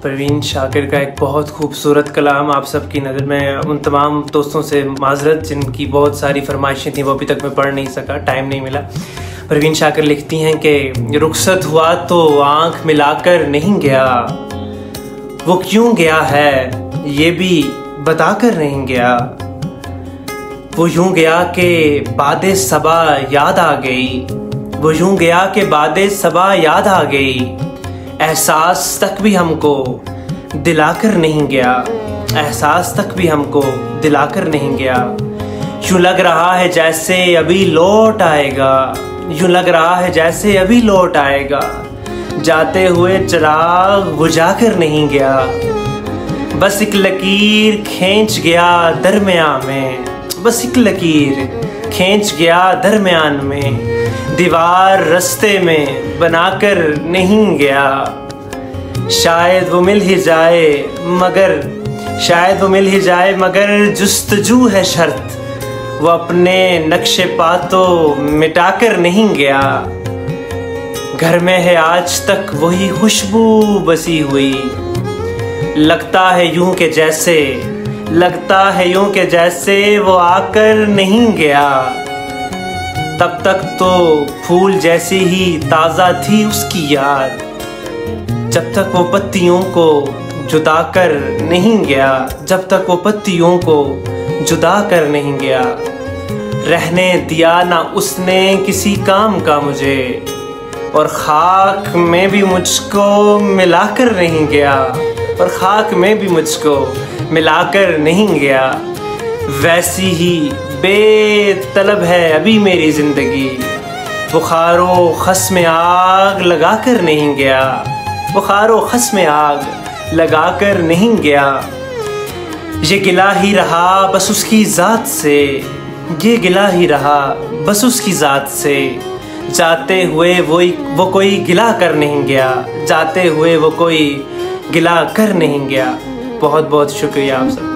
परवीन शाकिर का एक बहुत खूबसूरत कलाम आप सबकी नज़र में। उन तमाम दोस्तों से माजरत जिनकी बहुत सारी फरमाइशें थी वो अभी तक मैं पढ़ नहीं सका, टाइम नहीं मिला। परवीन शाकिर लिखती हैं कि रुखसत हुआ तो आँख मिलाकर नहीं गया, वो क्यों गया है ये भी बताकर नहीं गया। वो यूं गया कि बादे सबा याद आ गई, वो यूं गया कि बादे सबा याद आ गई। एहसास तक भी हमको दिलाकर नहीं गया, एहसास तक भी हमको दिलाकर नहीं गया। यूं लग रहा है जैसे अभी लौट आएगा, यूं लग रहा है जैसे अभी लौट आएगा। जाते हुए चिराग बुझाकर नहीं गया, बस एक लकीर खींच गया दरमियान में, बस एक लकीर खींच गया दरमियान में। दीवार रास्ते में बनाकर नहीं गया, शायद वो मिल ही जाए मगर, शायद वो मिल ही जाए मगर जुस्तजू है शर्त। वो अपने नक्शे पातो मिटाकर नहीं गया। घर में है आज तक वही खुशबू बसी हुई, लगता है यूं के जैसे, लगता है यूं के जैसे वो आकर नहीं गया। तब तक तो फूल जैसी ही ताज़ा थी उसकी याद, जब तक वो पत्तियों को जुदा कर नहीं गया, जब तक वो पत्तियों को जुदा कर नहीं गया। रहने दिया ना उसने किसी काम का मुझे, और खाक में भी मुझको मिलाकर नहीं गया, और खाक में भी मुझको मिलाकर नहीं गया। वैसी ही बेतलब है अभी मेरी ज़िंदगी, बुखारो खस में आग लगा कर नहीं गया, बुखारो खस में आग लगा कर नहीं गया। ये गिला ही रहा बस उसकी ज़ात से, ये गिला ही रहा बस उसकी ज़ात से। जाते हुए वो कोई गिला कर नहीं गया, जाते हुए वो कोई गिला कर नहीं गया। बहुत बहुत शुक्रिया आप सब।